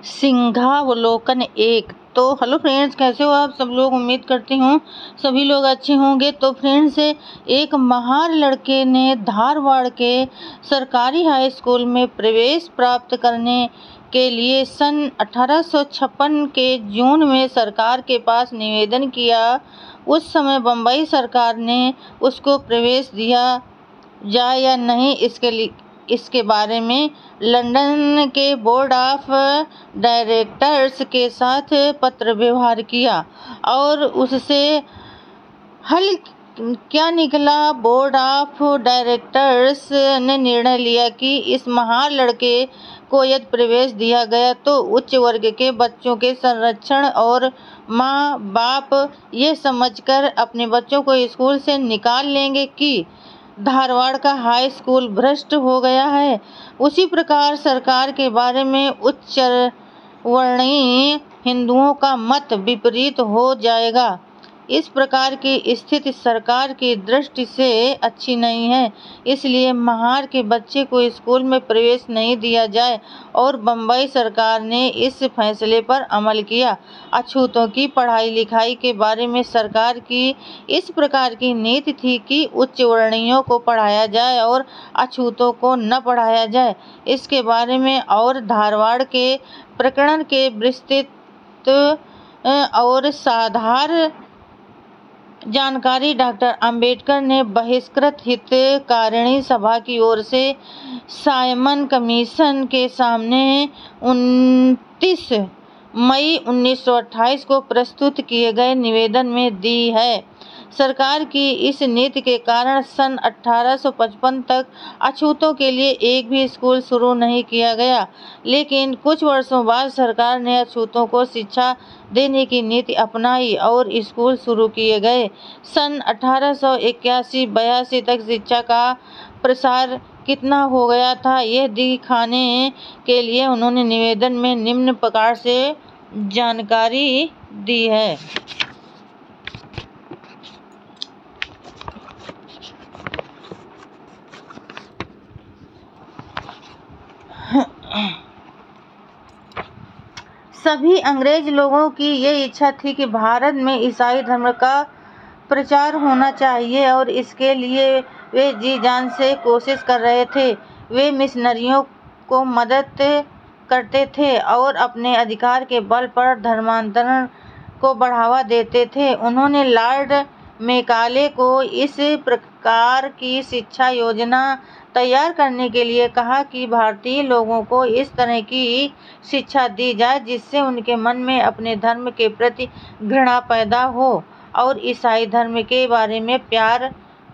सिंहावलोकन एक। तो hello friends, कैसे हो आप सब लोग। उम्मीद करती हूँ सभी लोग अच्छे होंगे। तो फ्रेंड्स, एक महार लड़के ने धारवाड़ के सरकारी हाई स्कूल में प्रवेश प्राप्त करने के लिए सन 1856 के जून में सरकार के पास निवेदन किया। उस समय बम्बई सरकार ने उसको प्रवेश दिया जाए या नहीं, इसके बारे में लंदन के बोर्ड ऑफ डायरेक्टर्स के साथ पत्र व्यवहार किया और उससे हल क्या निकला। बोर्ड ऑफ डायरेक्टर्स ने निर्णय लिया कि इस महान लड़के को यदि प्रवेश दिया गया तो उच्च वर्ग के बच्चों के संरक्षण और माँ बाप ये समझकर अपने बच्चों को स्कूल से निकाल लेंगे कि धारवाड़ का हाई स्कूल भ्रष्ट हो गया है। उसी प्रकार सरकार के बारे में उच्च वर्णीय हिंदुओं का मत विपरीत हो जाएगा। इस प्रकार की स्थिति सरकार की दृष्टि से अच्छी नहीं है, इसलिए महार के बच्चे को स्कूल में प्रवेश नहीं दिया जाए और बम्बई सरकार ने इस फैसले पर अमल किया। अछूतों की पढ़ाई लिखाई के बारे में सरकार की इस प्रकार की नीति थी कि उच्च वर्णीयों को पढ़ाया जाए और अछूतों को न पढ़ाया जाए। इसके बारे में और धारवाड़ के प्रकरण के विस्तृत और साधारण जानकारी डॉक्टर अंबेडकर ने बहिष्कृत हितकारिणी सभा की ओर से साइमन कमीशन के सामने 29 मई 1928 को प्रस्तुत किए गए निवेदन में दी है। सरकार की इस नीति के कारण सन 1855 तक अछूतों के लिए एक भी स्कूल शुरू नहीं किया गया, लेकिन कुछ वर्षों बाद सरकार ने अछूतों को शिक्षा देने की नीति अपनाई और स्कूल शुरू किए गए। सन 1881-82 तक शिक्षा का प्रसार कितना हो गया था, यह दिखाने के लिए उन्होंने निवेदन में निम्न प्रकार से जानकारी दी है। सभी अंग्रेज लोगों की ये इच्छा थी कि भारत में ईसाई धर्म का प्रचार होना चाहिए और इसके लिए वे जी जान से कोशिश कर रहे थे। वे मिशनरियों को मदद करते थे और अपने अधिकार के बल पर धर्मांतरण को बढ़ावा देते थे। उन्होंने लॉर्ड मैकाले को इस प्रकार की शिक्षा योजना तैयार करने के लिए कहा कि भारतीय लोगों को इस तरह की शिक्षा दी जाए जिससे उनके मन में अपने धर्म के प्रति घृणा पैदा हो और ईसाई धर्म के बारे में प्यार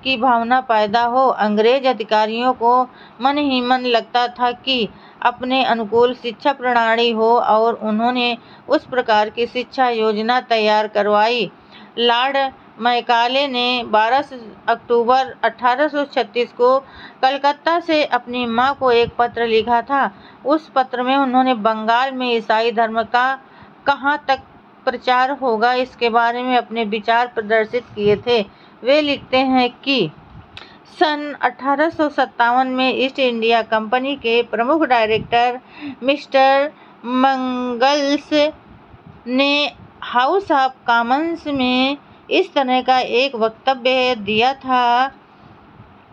की भावना पैदा हो। अंग्रेज अधिकारियों को मन ही मन लगता था कि अपने अनुकूल शिक्षा प्रणाली हो और उन्होंने उस प्रकार की शिक्षा योजना तैयार करवाई। लॉर्ड मैकाले ने 12 अक्टूबर 1836 को कलकत्ता से अपनी मां को एक पत्र लिखा था। उस पत्र में उन्होंने बंगाल में ईसाई धर्म का कहां तक प्रचार होगा इसके बारे में अपने विचार प्रदर्शित किए थे। वे लिखते हैं कि सन 1857 में ईस्ट इंडिया कंपनी के प्रमुख डायरेक्टर मिस्टर मंगल्स ने हाउस ऑफ कॉमन्स में इस तरह का एक वक्तव्य दिया था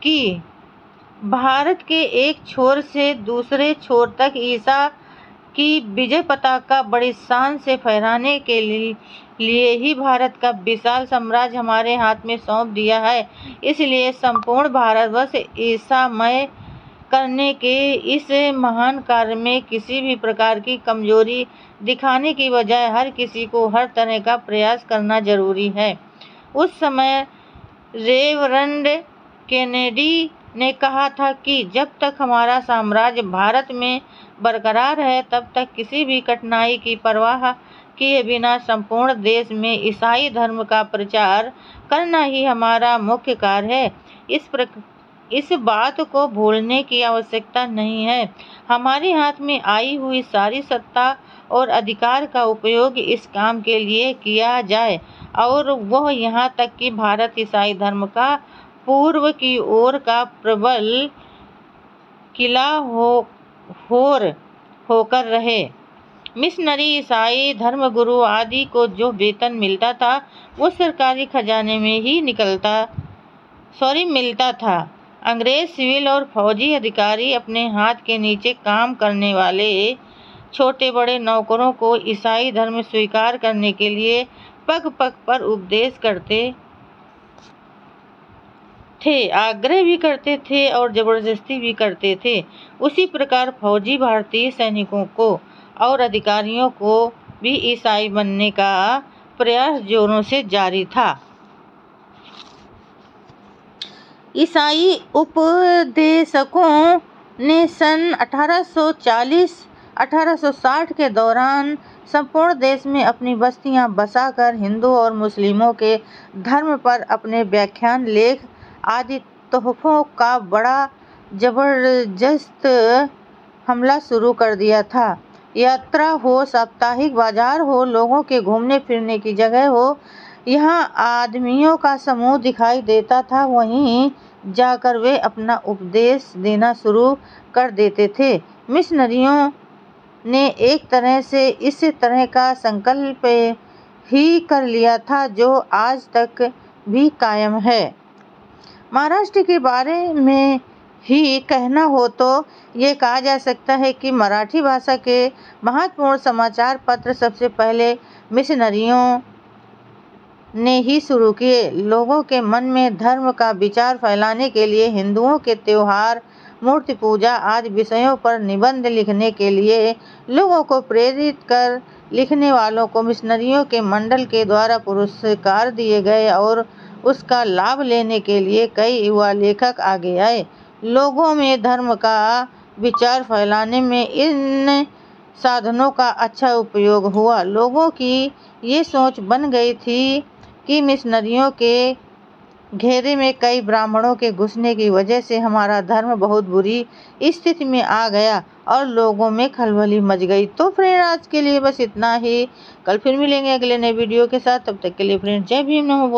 कि भारत के एक छोर से दूसरे छोर तक ईसा की विजय पताका बड़ी शान से फहराने के लिए ही भारत का विशाल साम्राज्य हमारे हाथ में सौंप दिया है। इसलिए संपूर्ण भारतवर्ष ईसामय करने के इस महान कार्य में किसी भी प्रकार की कमजोरी दिखाने की बजाय हर किसी को हर तरह का प्रयास करना जरूरी है। उस समय रेवरेंड केनेडी ने कहा था कि जब तक हमारा साम्राज्य भारत में बरकरार है तब तक किसी भी कठिनाई की परवाह किए बिना संपूर्ण देश में ईसाई धर्म का प्रचार करना ही हमारा मुख्य कार्य है। इस बात को भूलने की आवश्यकता नहीं है। हमारे हाथ में आई हुई सारी सत्ता और अधिकार का उपयोग इस काम के लिए किया जाए और वह यहाँ तक कि भारत ईसाई धर्म का पूर्व की ओर का प्रबल किला होकर रहे। मिशनरी, ईसाई धर्मगुरु आदि को जो वेतन मिलता था वो सरकारी खजाने में ही मिलता था। अंग्रेज सिविल और फौजी अधिकारी अपने हाथ के नीचे काम करने वाले छोटे बड़े नौकरों को ईसाई धर्म स्वीकार करने के लिए पग पग पर उपदेश करते थे, आग्रह भी करते थे और जबरदस्ती भी करते थे। उसी प्रकार फौजी भारतीय सैनिकों को और अधिकारियों को भी ईसाई बनने का प्रयास जोरों से जारी था। ईसाई उपदेशकों ने सन 1840-1860 के दौरान संपूर्ण देश में अपनी बस्तियां बसाकर हिंदू और मुस्लिमों के धर्म पर अपने व्याख्यान, लेख आदि तोहफों का बड़ा जबरदस्त हमला शुरू कर दिया था। यात्रा हो, साप्ताहिक बाजार हो, लोगों के घूमने फिरने की जगह हो, यहाँ आदमियों का समूह दिखाई देता था, वहीं जाकर वे अपना उपदेश देना शुरू कर देते थे। मिशनरियों ने एक तरह से इस तरह का संकल्प ही कर लिया था जो आज तक भी कायम है। महाराष्ट्र के बारे में ही कहना हो तो ये कहा जा सकता है कि मराठी भाषा के महत्वपूर्ण समाचार पत्र सबसे पहले मिशनरियों ने ही शुरू किए। लोगों के मन में धर्म का विचार फैलाने के लिए हिंदुओं के त्योहार, मूर्ति पूजा आदि विषयों पर निबंध लिखने के लिए लोगों को प्रेरित कर लिखने वालों को मिशनरियों के मंडल के द्वारा पुरस्कार दिए गए और उसका लाभ लेने के लिए कई युवा लेखक आगे आए। लोगों में धर्म का विचार फैलाने में इन साधनों का अच्छा उपयोग हुआ। लोगों की ये सोच बन गई थी कि मिशनरियों के घेरे में कई ब्राह्मणों के घुसने की वजह से हमारा धर्म बहुत बुरी स्थिति में आ गया और लोगों में खलबली मच गई। तो फ्रेंड, आज के लिए बस इतना ही। कल फिर मिलेंगे अगले नए वीडियो के साथ। तब तक के लिए फ्रेंड, जय भीम, नमो बुद्धाय।